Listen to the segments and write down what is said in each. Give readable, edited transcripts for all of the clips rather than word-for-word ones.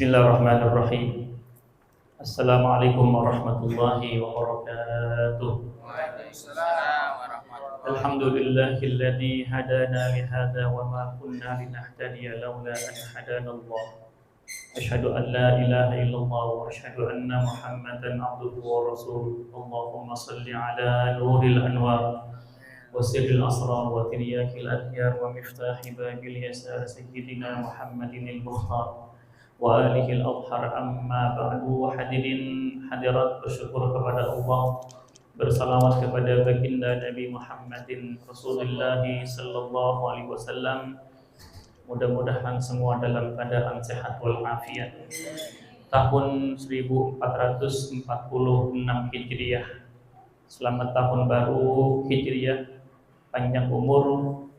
Bismillahirrahmanirrahim. Assalamualaikum warahmatullahi wabarakatuh. Waalaikumsalam warahmatullahi wabarakatuh. Alhamdulillahilladzi hadana li hadza wa ma kunna linahtadiya laula an hadanallah. Asyhadu an la ilaha illallah wa asyhadu anna Muhammadan abduhu wa rasuluh. Allahumma shalli ala nuril anwar wa sirril asrar wa tiryakil adhyar wa miftahi babil yasar sayyidina Muhammadin al-Mukhtar wa alihi al-athhar. Amma ba'du. Hadirin hadirat, bersyukur kepada Allah, bersalawat kepada baginda Nabi Muhammadin Rasulullah sallallahu alaihi wasallam. Mudah-mudahan semua dalam keadaan sehat wal afiat. Tahun 1446 Hijriah. Selamat tahun baru Hijriah, panjang umur,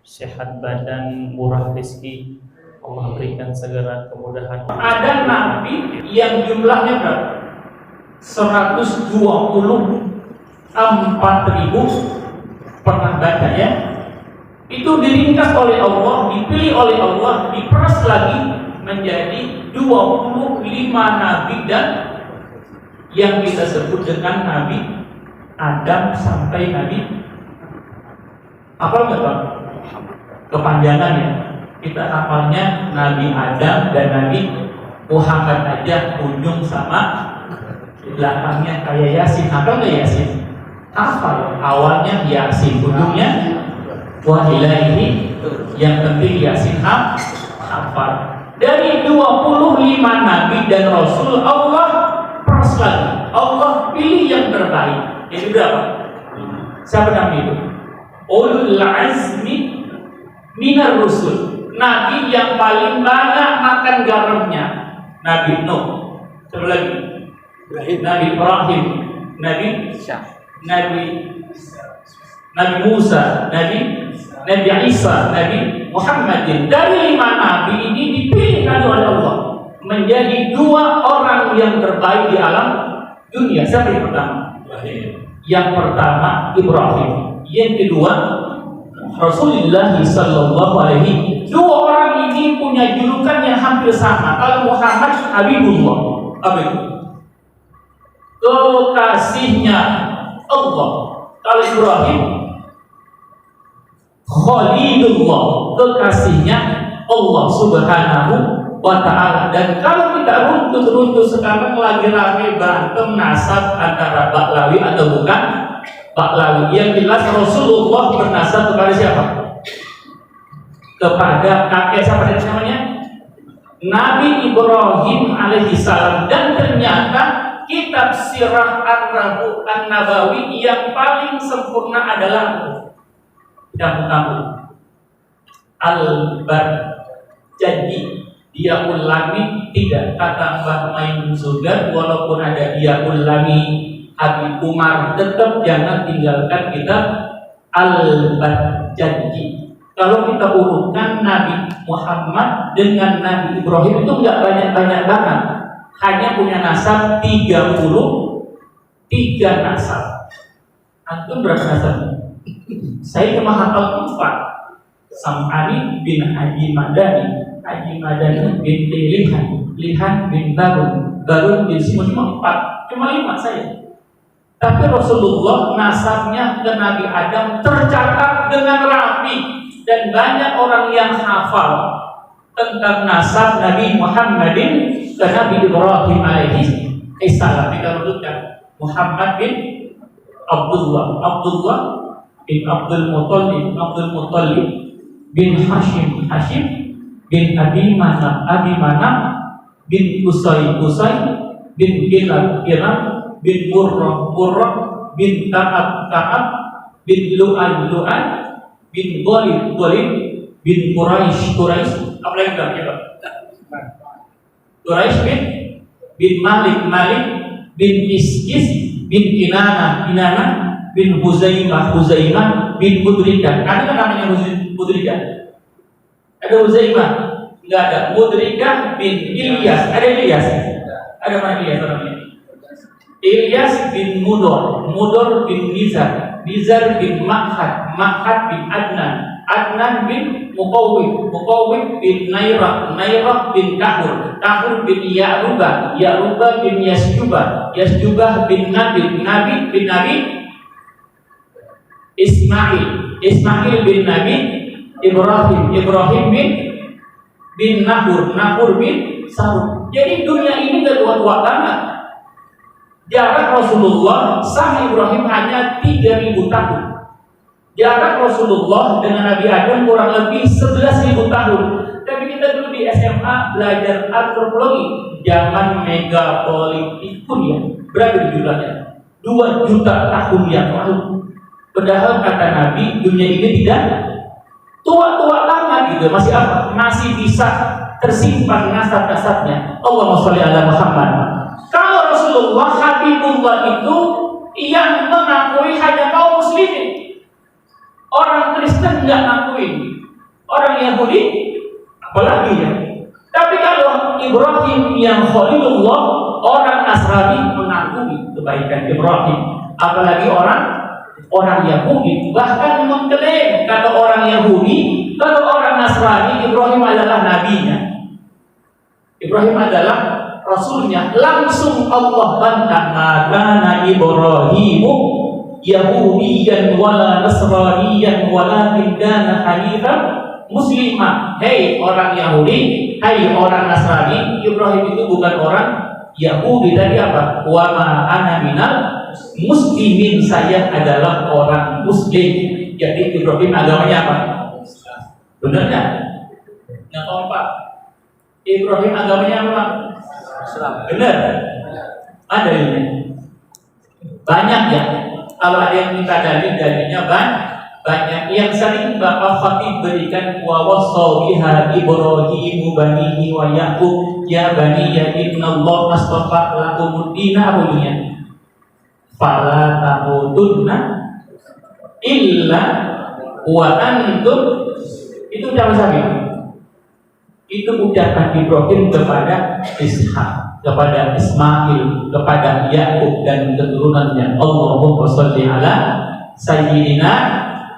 sehat badan, murah rezeki. Allah berikan segala kemudahan. Ada nabi yang jumlahnya berapa? 124.000 pernah baca ya. Itu diringkas oleh Allah, dipilih oleh Allah, diperas lagi menjadi 25 nabi dan yang kita sebut dengan Nabi Adam sampai Nabi apa enggak Pak? Kepanjangannya kita hafalnya Nabi Adam dan Nabi Muhammad aja, ujung sama belakangnya kayak Yasin. Hafal nggak Yasin? Hafal. Awalnya Yasin, ujungnya wa ilaihi, yang penting Yasin hafal. Dari 25 nabi dan rasul Allah peras lagi, Allah pilih yang terbaik. Jadi berapa? Siapa nabi itu? Ulul azmi minar rusul. Nabi yang paling banyak makan garamnya, Nabi Nuh. Coba lagi, Nabi Ibrahim, Nabi Musa, Nabi Isa, Nabi Muhammadin. Dari 5 nabi ini dipilih oleh Allah menjadi 2 orang yang terbaik di alam dunia. Siapa yang pertama? Yang pertama Ibrahim, yang kedua Rasulullah sallallahu alaihi. 2 orang ini punya julukan yang hampir sama. Kalau Muhammad Habibullah, kekasihnya Allah. Kalau Ibrahim Khalilullah, kekasihnya Allah Subhanahu wa ta'ala. Dan kalau kita runtut sekarang lagi rame berantem nasab antara Baklawi atau bukan Baklawi. Yang jelas Rasulullah bernasab kepada siapa? Kepada kakek siapa namanya? Nabi Ibrahim alaihissalam. Dan ternyata kitab Sirah An-Nabawi yang paling sempurna adalah kamu Al-Bar. Jadi dia ulami tidak kata Mbak Maimun Sugar, walaupun ada dia ulami Habib Umar, tetap jangan tinggalkan kitab Al-Bajjati. Kalau kita urutkan Nabi Muhammad dengan Nabi Ibrahim itu nggak banyak-banyak banget, hanya punya nasab 33 nasab. Antum berapa nasab? Saya cuma hafal 4. Sam'ani bin Haji Madani bin Lihan bin Barun bin Simon, cuma 5 saya. Tapi Rasulullah nasabnya ke Nabi Adam tercatat dengan rapi. Dan banyak orang yang hafal tentang nasab Nabi Muhammadin ke Nabi Ibrahim alaihi salam. Kita urutkan Muhammad bin Abdullah bin Abdul Muttalib bin Hashim bin Abi Manaf bin Qusay bin Kilab bin Murrah bin Ka'ab bin Lu'an bin Ghalib bin Quraisy. Apa lagi kita? Quraisy bin Malik bin Iskis bin Kinana bin Huzaimah bin Mudrikah. Ada kan namanya Mudrikah? Ada Huzaimah? Enggak ada. Mudrikah bin Ilyas. Ada Ilyas? Ada mana Ilyas namanya? Ilyas bin Mudor bin Nizar bin Ma'had bin Adnan Adnan bin Muqawwim bin Nairah bin Kahur bin Ya'rubah bin Yasjubah bin Nabi bin Ismail bin Nabi Ibrahim bin Nahur bin Sarun. Jadi dunia ini gak tua-tua banget. Jarak Rasulullah sama Ibrahim hanya 3.000 tahun. Jarak Rasulullah dengan Nabi Adam kurang lebih 11.000 tahun. Tapi kita dulu di SMA belajar antropologi zaman megalitikun ya. Berapa jumlahnya? 2 juta tahun yang lalu. Padahal kata Nabi dunia ini tidak tua-tua banget gitu. Masih apa? Masih bisa tersimpan nasab-nasabnya. Allahumma sholli ala Muhammad. Kalau Rasulullah Habibullah itu yang mengakui hanya kaum muslimin. Orang Kristen nggak ngakuin, orang Yahudi apalagi ya. Tapi kalau Ibrahim yang Khalilullah, orang Nasrani mengakui kebaikan Ibrahim. Apalagi orang Yahudi bahkan mengklaim kata orang Yahudi, kalau orang Nasrani Ibrahim adalah nabinya, Ibrahim adalah rasulnya. Langsung Allah bantah, maka Ibrahimu Yahudiyan wala Nasraniyan walakin kana hanifan muslimah. Hei orang Yahudi, hai orang Nasrani, Ibrahim itu bukan orang Yahudi. Tadi apa? Wa ma ana minal muslimin, saya adalah orang muslim. Jadi Ibrahim agamanya apa? Benar enggak? Yang keempat, Ibrahim agamanya apa? Islam. Benar? Ada ini. Banyak ya. Kalau ada yang minta dalilnya banyak. Yang sering Bapak Khatib berikan wa wasaw biha Ibrahim banihi wa Yaqub ya bani ya innallaha astafa lakumud dina abunnya fala tamutunna illa wa antum. Itu ucapan siapa? Itu ucapan Ibrahim kepada Ishak, kepada Ismail, kepada Yakub dan keturunannya. Allahumma sholli ala sayyidina.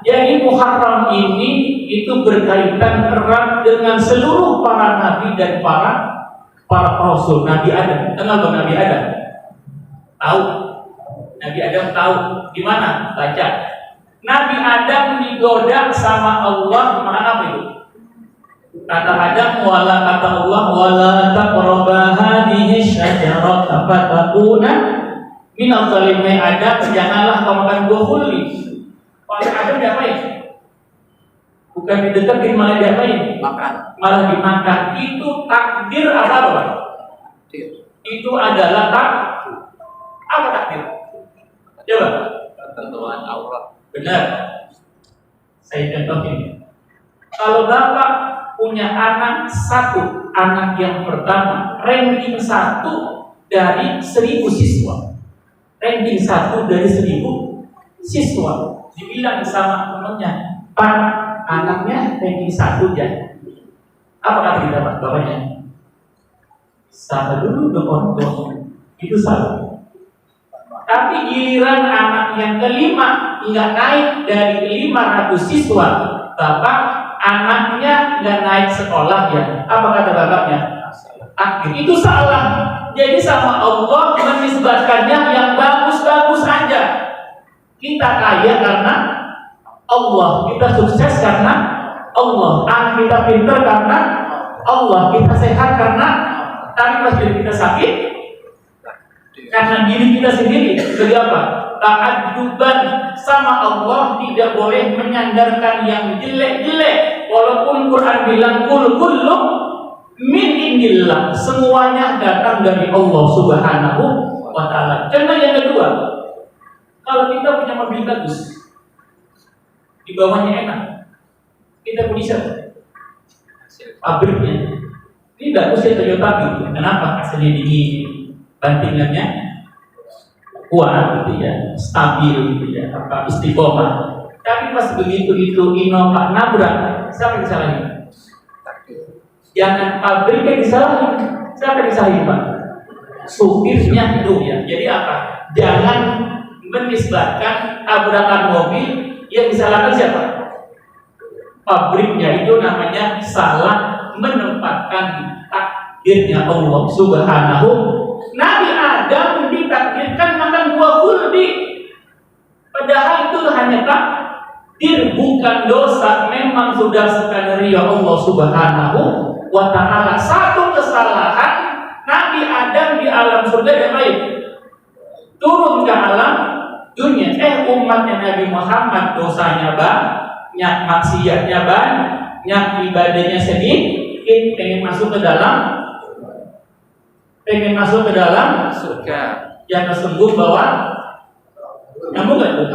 Jadi Muharram ini itu berkaitan erat dengan seluruh para nabi dan para rasul. Nabi Adam, kenal Nabi Adam? Tahu? Nabi Adam tahu. Gimana? Baca. Nabi Adam digoda sama Allah, mana apa itu? Kata Adam, wala kata Allah, wala taqrabu hadhihi syajarata fatakuna minal zalimin. Adam, janganlah kau makan buah kulli. Oleh Adam diapain? Bukan dideketin, malah diapain? Makan. Malah dimakan. Itu takdir apa? Itu adalah apa takdir? Coba. Ketentuan Allah. Benar. Saya contohin. Kalau Bapak punya anak satu, anak yang pertama ranking 1 dari 1.000 siswa, ranking 1 dari 1.000 siswa, dibilang sama temannya, Pak, anaknya ranking 1 ya. Apa kata kita Pak? Bapaknya salah dulu dong orang tua, itu salah. Tapi giliran anak yang kelima nggak naik dari 500 siswa, Bapak anaknya nggak naik sekolah ya. Apa kata bapaknya? Akhir itu salah. Jadi sama Allah menisbatkannya yang bagus-bagus aja. Kita kaya karena Allah, kita sukses karena Allah, anak kita pintar karena Allah, kita sehat karena, tapi pas kita sakit karena diri kita sendiri. Jadi apa? Ta'adduban sama Allah, tidak boleh menyandarkan yang jelek-jelek. Walaupun Quran bilang kullu min indillah, semuanya datang dari Allah Subhanahu wa ta'ala. Contoh yang kedua, kalau kita punya mobil bagus, di bawahnya enak, kita punya pabriknya ini bagus ya, Toyota gitu. Kenapa? Hasilnya dingin, bantingannya kuat gitu ya, stabil gitu ya, apa istiqomah. Tapi pas begitu itu Innova nabrak, siapa yang disalahin? Jangan pabriknya disalahin, siapa yang disalahin Pak? Supirnya itu ya. Jadi apa? Jangan menisbatkan tabrakan mobil yang disalahkan siapa? pabriknya itu namanya salah menempatkan takdirnya Allah Subhanahu. Nabi Adam ditakdirkan makan buah khuldi, padahal itu hanya takdir, bukan dosa. Memang sudah skenario Allah Subhanahu wa ta'ala. Satu kesalahan Nabi Adam di alam surga yang baik, turun ke alam dunia. Umatnya Nabi Muhammad dosanya banyak, maksiatnya banyak, ibadahnya sedikit, pengen masuk ke dalam surga. Yang tersembur bawah nyambung gak tuh?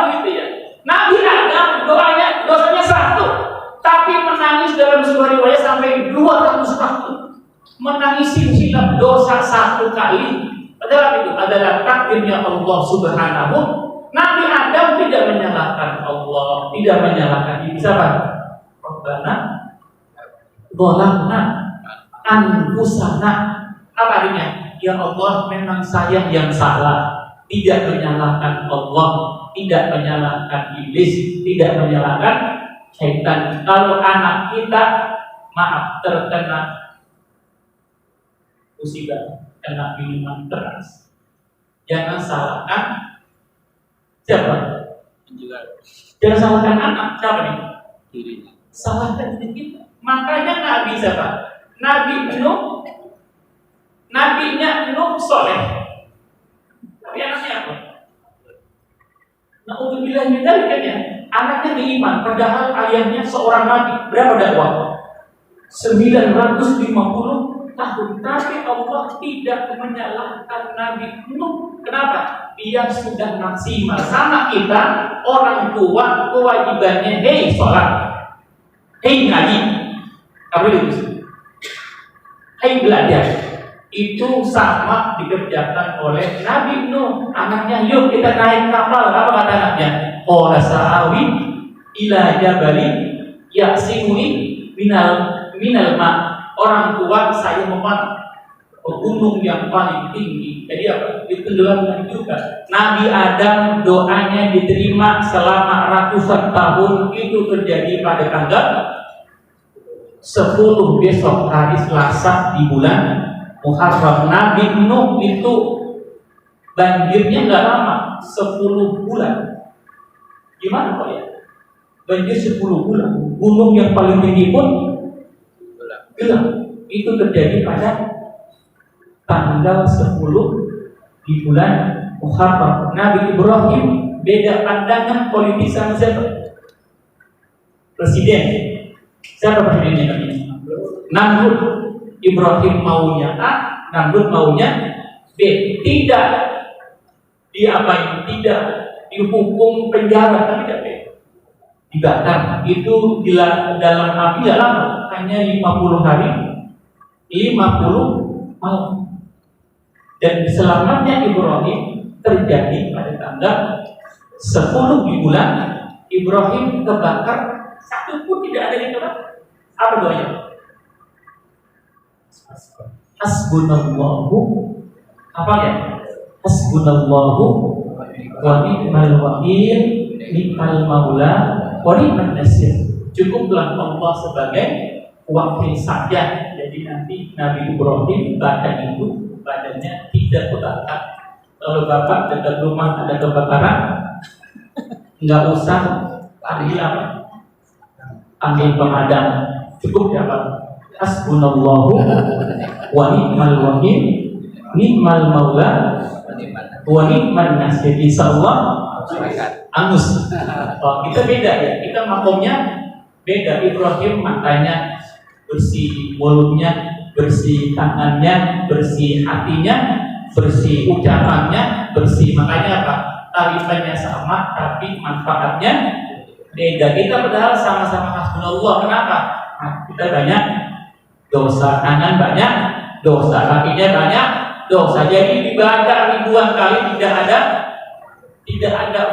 Gitu ya. Nabi Adam dosanya satu, tapi menangis dalam sebuah riwayat sampai 200 tahun. Menangis silap dosa satu kali. Padahal itu adalah takdirnya Allah Subhanahu. Nabi Adam tidak menyalahkan Allah, tidak menyalahkan diri. Siapa? Rabbana zalamna anfusana. Apa artinya? Ya Allah, memang saya yang salah. Tidak menyalahkan Allah, tidak menyalahkan iblis, tidak menyalahkan syaitan. Kalau anak kita, maaf, terkena musibah, kena minuman keras, jangan salahkan siapa? Jangan salahkan anak. Siapa nih? Dirinya. Salahkan diri kita. Makanya Nabi siapa? Nabi Nuh. Nabinya Nuh soleh, tapi anaknya apa? Na'udzubillah min dzalik kan ya. Anaknya beriman, padahal ayahnya seorang nabi. Berapa dakwah? 950 tahun. Tapi Allah tidak menyalahkan Nabi Nuh. Kenapa? Dia sudah maksimal. Sama kita, orang tua kewajibannya, hei sholat, hei ngaji, apa itu? Hei belajar. Itu sama dikerjakan oleh Nabi Nuh. Anaknya, yuk kita naik kapal. Apa kata anaknya? Qala sa'awi ila jabali ya'simuni minal ma. Orang tua saya memanah ke gunung yang paling tinggi. Jadi apa? Ditenggelamkan juga. Nabi Adam doanya diterima selama ratusan tahun. Itu terjadi pada tanggal 10 besok hari Selasa di bulan Muharram. Nabi Nuh itu banjirnya nggak lama, 10 bulan. Gimana Pak ya? Banjir 10 bulan. Gunung yang paling tinggi pun gelap. Itu terjadi pada tanggal 10 di bulan Muharram. Nabi Ibrahim beda pandangan politik sama siapa? Presiden. Siapa presidennya namanya? Namrud. Ibrahim maunya A, Namrud maunya B. Tidak diapain? Tidak dihukum penjara, tapi tidak B. Dibakar. Itu dalam api tidak lama, hanya 50 hari, 50 malam. Dan selamatnya Ibrahim terjadi pada tanggal 10 di bulan Ibrahim terbakar, satu pun tidak ada yang terbakar. Apa doanya? Hasbunallahu, apa ya? Hasbunallahu wa ni'mal wakil, ni'mal maula wa ni'man nasir. Cukuplah Allah sebagai wakil saja. Jadi nanti Nabi Ibrahim badan itu badannya tidak terbakar. Kalau bapak dekat rumah ada kebakaran, nggak usah panggil apa? Panggil pemadam. Cukup ya Pak. Hasbunallahu wa ni'mal wakil, ni'mal maula wa ni'man nasir. Insyaallah angus. Kita beda ya. Kita makomnya beda. Ibrahim matanya bersih, mulutnya bersih, tangannya bersih, hatinya bersih, ucapannya bersih. Makanya apa? Tarifannya sama tapi manfaatnya beda. Kita padahal sama-sama hasbunallah. Kenapa? Nah, kita banyak dosa, tangan banyak dosa, kakinya banyak dosa. Jadi dibaca ribuan kali tidak ada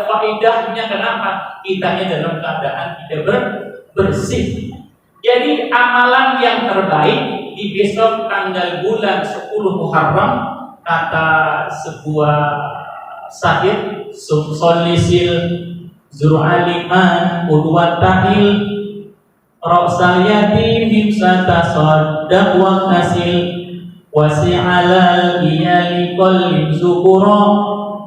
faedahnya. Kenapa? Kitanya dalam keadaan tidak bersih. Jadi amalan yang terbaik di besok tanggal bulan 10 Muharram, kata sebuah sahih, zur'aliman udwat tahil ra'sal yatim himsa tasaddaq wa kasil wasi'alal iyali qallim zukura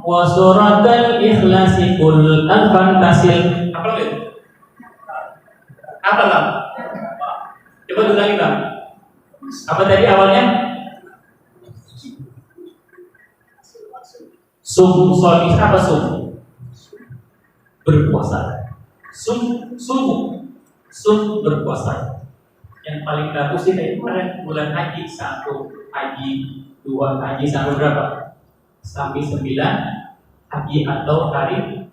wa suratal ikhlasi kul alfan tasil. Apa lagi? Apa lah? Coba ulangi Bang. Apa tadi awalnya? Sum solis apa sum? Berpuasa. Sum berpuasa. Yang paling bagus sih kayak kemarin bulan haji 1, haji 2, haji sampai berapa? Sampai 9 haji atau hari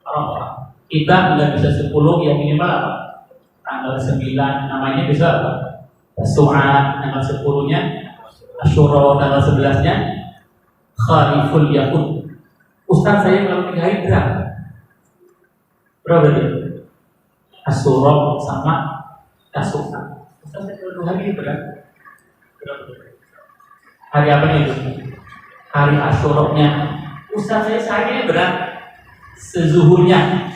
Arafah. Kita nggak bisa 10 yang minimal apa? Tanggal 9 namanya bisa apa? Su'ad, tanggal 10-nya Asyura, tanggal 11-nya Khariful Yakut. Ustaz saya kalau 3 hari berapa dia? Asyura sama Tasu'a. Ustaz saya kalau 2 hari berapa? Hari apa itu? Hari Asyura-nya. Ustaz saya sehari berat sezuhurnya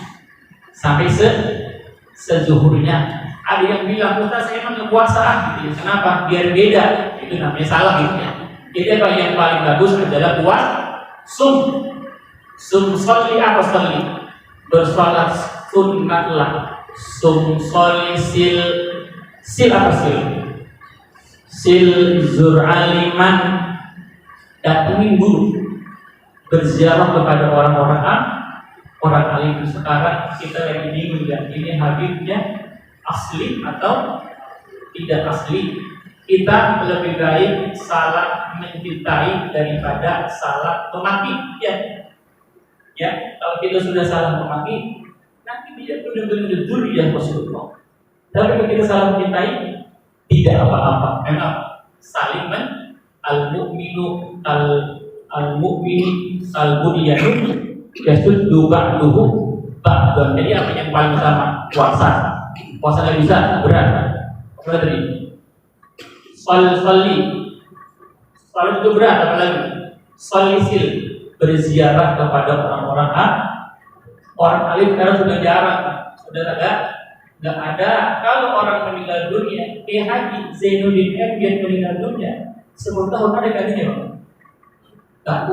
sampai sezuhurnya. Ada yang bilang Ustaz saya emang puasa gitu ya. Kenapa? Biar beda. Itu namanya salah gitu ya. Jadi apa yang paling bagus adalah puasa. Sum sholli apa sholli? Bersolat sunnatlah. Sum sholli sil apa sil zur'aliman. Datangin dulu berziarah kepada orang alim. Sekarang kita lagi bingung ya, ini habibnya asli atau tidak asli. Kita lebih baik salah mencintai daripada salah memaki ya. Kalau kita sudah salah memaki, nanti dia benar-benar durian Rasulullah. Tapi kalau kita salah mencintai, tidak apa-apa. Memang saling al-mu'minu al-mu'min al-budyanu yasuddu ba'duhu ba'dan. Jadi apa yang paling utama? Puasa nggak bisa, berat. Apa tadi? Salat itu berat, apa lagi? Solisil, berziarah kepada orang-orang alim. Sekarang sudah jarang, sudah nggak ada. Kalau orang meninggal dunia, Haji Zainuddin Ambian meninggal dunia 10 tahun ada gantinya Bang? Tak.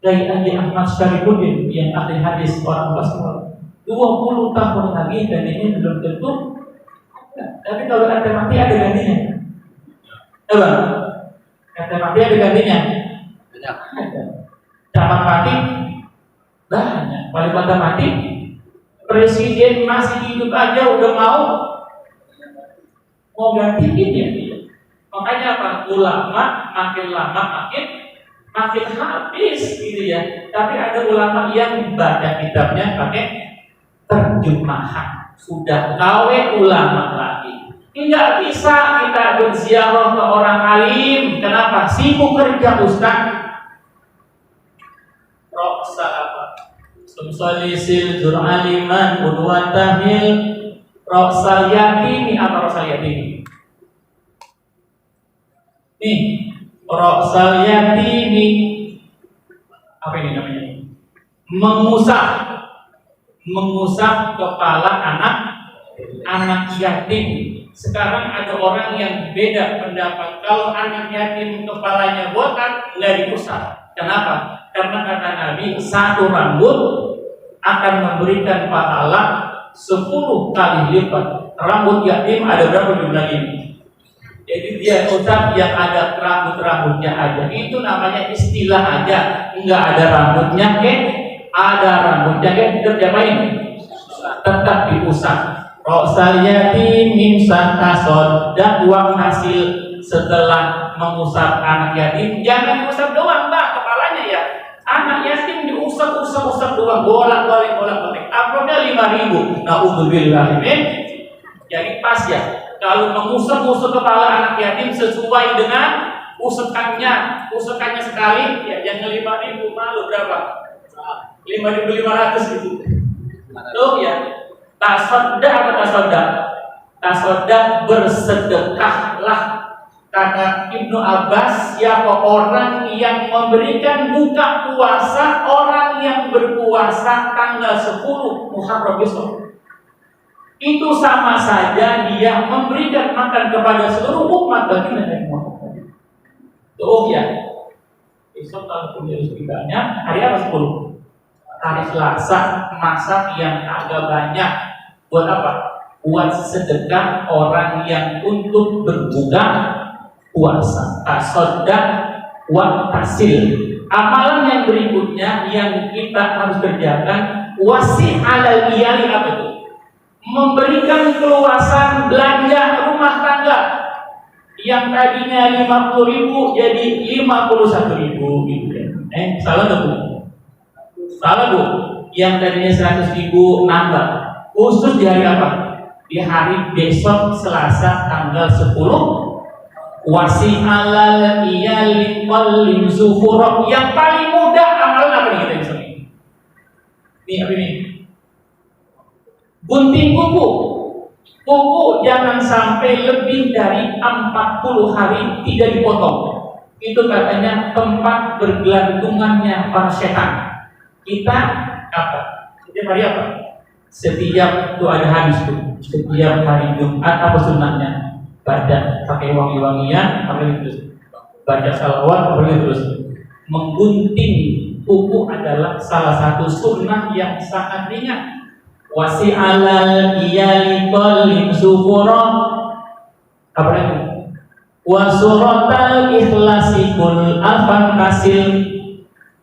Dari ahli Ahmad Syarifuddin yang ahli hadis orang Basra 20 tahun lagi gantinya belum tentu. Tapi kalau ada mati ada gantinya. Coba, kata mati ada gantinya. Camat mati banyak. Paling pada mati, presiden masih hidup aja udah mau gantiin ya. Makanya apa? Ulama makin lama makin habis gitu ya. Tapi ada ulama yang baca kitabnya pakai terjemahan. Sudah gawe ulama lagi. Tidak bisa kita berziarah ke orang alim. Kenapa? Sibuk kerja Ustaz. Roksa apa? Sumsolisil zur'aliman udwan tahil roksal yatimi. Apa roksal yatimi? Nih, roksal yatimi. Apa ini namanya? Mengusap kepala anak yatim. Sekarang ada orang yang beda pendapat. Kalau anak yatim kepalanya botak, nggak diusap. Kenapa? Karena kata Nabi, 1 rambut akan memberikan pahala 10 kali lipat. Rambut yatim ada berapa jumlah ini? Jadi dia usap yang ada rambutnya aja. Itu namanya istilah aja. Nggak ada rambutnya, ada rambutnya diapain? Tetap diusap. Roksal yatim mimsan tasaddaq wa hasil. Setelah mengusap anak yatim, jangan diusap doang Mbak kepalanya ya. Anak yatim diusap doang, bolak-balik. Amplopnya 5.000. Nauzubillah. Jadi pas ya. Kalau mengusap kepala anak yatim sesuai dengan usakannya sekali ya, yang 5.000 malu berapa? 5.500 gitu. Tuh ya. Tasaddaq apa tasaddaq? Tasaddaq bersedekahlah. Kata Ibnu Abbas, siapa orang yang memberikan buka puasa orang yang berpuasa tanggal 10 Muharram besok, itu sama saja dia memberikan makan kepada seluruh umat baginda Nabi Muhammad. Oh ya, besok kalau punya sekitarnya hari apa 10? Hari Selasa, masak yang agak banyak. Buat apa? Buat sedekah orang yang untuk berbuka puasa. Tasodak wa tasil. Amalan yang berikutnya yang kita harus kerjakan, wasi alal iyali, apa itu? Memberikan keluasan belanja rumah tangga yang tadinya 50.000 jadi 51.000 gitu ya. Salah enggak, Bu? Salah, Bu. Yang tadinya 100.000 nambah. Khusus di hari apa? Di hari besok Selasa tanggal 10 wasi alal iyali qalim zuhurah. Yang paling mudah amalan apa nih kita bisa ini? Nih apa ini? Gunting kuku. Kuku jangan sampai lebih dari 40 hari tidak dipotong. Itu katanya tempat bergelantungannya para setan. Kita apa? Setiap hari apa? Setiap itu ada hadis tuh. Setiap hari Jumat apa sunnahnya? Baca pakai wangi-wangian, apalagi terus baca salawat, apalagi terus menggunting kuku adalah salah satu sunnah yang sangat ringan. Wasi alal iyali qalim sufura, apalagi wasuratal ikhlasi kul afan kasil.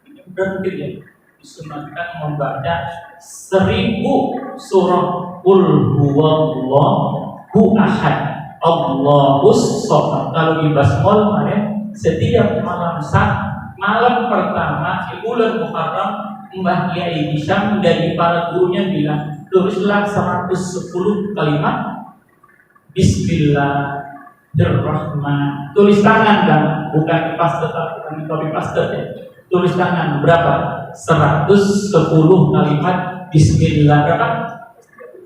Ini berarti ya disunahkan membaca 1000 surah kul huwallahu ahad Allahus Somad. Kalau di Basmol kemarin setiap malam pertama di bulan Muharram, Mbah Kiai Hisham dari para gurunya bilang, tulislah 110 kalimat Bismillahirrahmanirrahim. Tulis tangan kan, bukan paste, bukan copy paste ya. Tulis tangan berapa? 110 kalimat Bismillah. Berapa?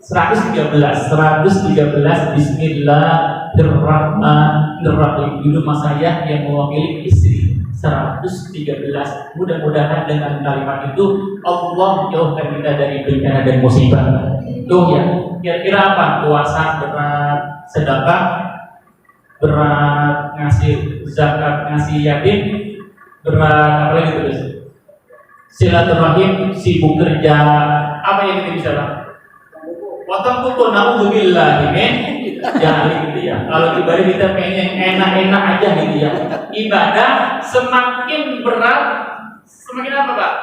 113 Bismillahirrahmanirrahim. Di rumah saya yang mewakili istri 113. Mudah-mudahan dengan kalimat itu Allah jauhkan kita dari bencana dan musibah. Tuh ya, kira-kira apa? Puasa berat, sedekah berat, ngasih zakat, ngasih yatim berat, apa lagi terus? Silaturahim, sibuk kerja, apa yang kita bisa lakukan? Potong kuku, naudzubillah ini jangan gitu ya. Kalau ibadah kita pengen enak-enak aja gitu ya. Ibadah semakin berat, semakin apa Pak?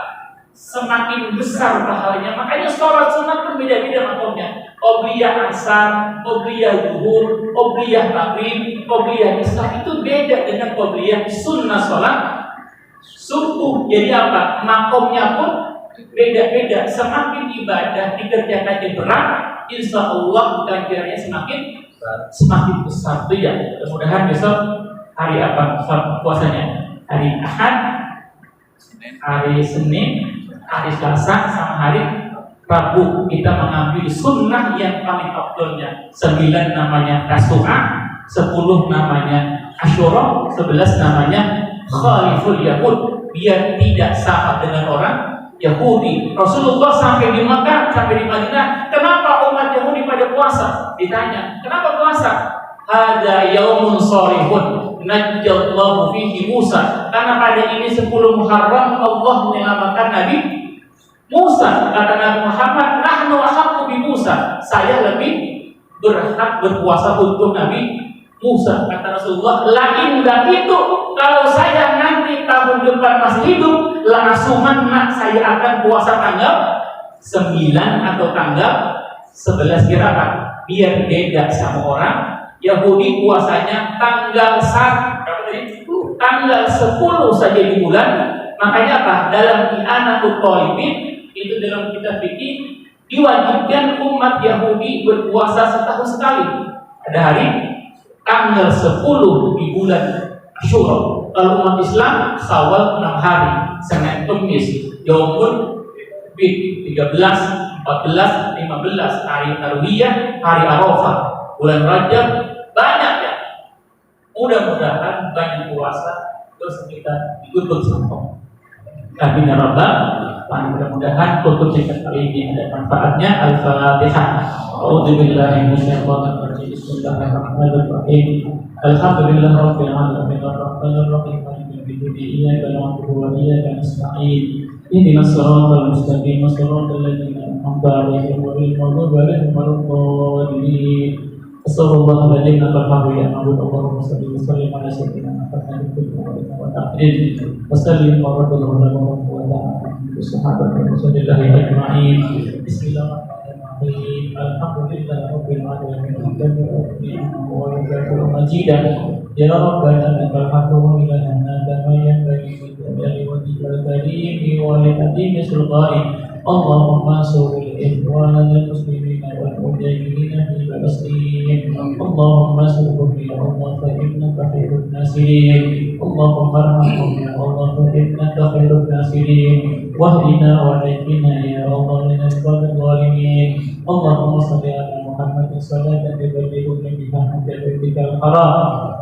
Semakin besar pahalanya. Makanya sholat sunat pun beda-beda makomnya. Qobliyah asar, qobliyah zuhur, qobliyah maghrib, qobliyah isya itu beda dengan qobliyah sunnah sholat subuh. Jadi apa? Makomnya pun beda-beda. Semakin ibadah dikerjakan berat, insya Allah ganjarannya semakin besar tuh ya. Mudah-mudahan besok hari apa puasanya? Hari Ahad, hari Senin, hari Selasa, sama hari Rabu kita mengambil sunnah yang paling afdolnya. 9 namanya Tasu'a, 10 namanya Asyura, 11 namanya Khaliful Yahud, biar tidak sama dengan orang Yahudi. Rasulullah sampai di Makkah, sampai di Madinah, kenapa umat Yahudi pada puasa? Ditanya, kenapa puasa? Hadza yaumun sharihun najjallahu fihi Musa. Karena pada ini 10 Muharram Allah menyelamatkan Nabi Musa. Kata Nabi Muhammad, nahnu ahaqqu bi Musa. Saya lebih berhak berpuasa untuk Nabi Musa. Kata Rasulullah, lain dan itu kalau saya nanti tahun depan masih hidup, langsungman saya akan puasa tanggal 9 atau tanggal 11 kira-kira. Biar beda sama orang Yahudi puasanya tanggal 10 saja di bulan. Makanya apa? Dalam I'anatul Talibin itu dalam kitab fikih diwajibkan umat Yahudi berpuasa setahun sekali. Ada hari tanggal 10 di bulan Asyura. Kalau umat Islam Syawal 6 hari, Senin, Kamis, Yaumul Bid 13, 14, 15, hari Tarwiyah, hari Arafah, bulan Rajab, banyak ya. Mudah-mudahan banyak puasa dosa kita ditutup sama. Amin ya rabbal alamin. Mudah-mudahan tutup singkat kali ini ada manfaatnya. Al-Fatihah. A'udzubillahi minasyaitonir rajim. Bismillahirrahmanirrahim. Alhamdulillahirabbil alamin arrahmanir rahim maliki yaumiddin iyyaka na'budu wa iyyaka nasta'in. Ihdinas siratal mustaqim siratal ladzina an'amta 'alaihim ghairil maghdubi 'alaihim waladdallin. Astagfirullahaladzim ya Allahumma salli wa sallim ala sayyidina Muhammadin wa ta'ala wa sallim wa radallahu wa ta'ala sahabat Rasulullah ajma'in. Bismillahirrahmanirrahim. Alhamdulillahi rabbil alamin wa ghafurur majidan ya rabbana lakal hamdu lana kama yanbaghi li jalali wajhikal karim wa li adimi sultani. Allahumma salli ala muslimina wal mujahidin fi Palestin. Allahumma salli ya Allah fa innaka khairun nasirin. Allahumma arhamhum ya Allah fa innaka khairun nasirin. Wahdina wa hadina ya Allah lana al-qawmil zalimin. Allahumma salli ala Muhammadin salatan tuballighuna biha hajjatal haram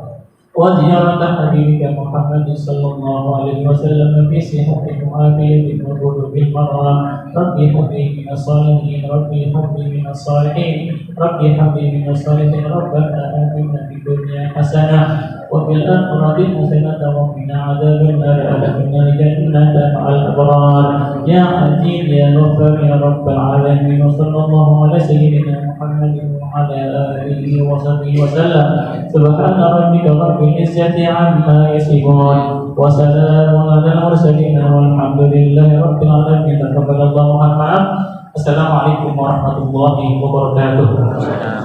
wa ziyaratan nabiyika Muhammadin sallallahu alaihi wasallam fi sihhatin mu'afiyatin wa qulubil maram. Rabbi habli minas salihin, Rabbi habli minas salihin, Rabbi habli minas salihin. Rabbana atina fid dunya hasanah wa fil akhirati hasanah wa qina adzaban nar. Adkhilna jannata ma'al abrar ya aziz ya ghaffar ya rabbal alamin. Wa sallallahu ala sayyidina Muhammadin wa ala alihi wa sahbihi wa sallam. Subhana rabbika rabbil izzati amma yasifun wa salamun alal mursalin walhamdulillahi rabbil alamin. Taqabbalallahu. Assalamualaikum warahmatullahi wabarakatuh.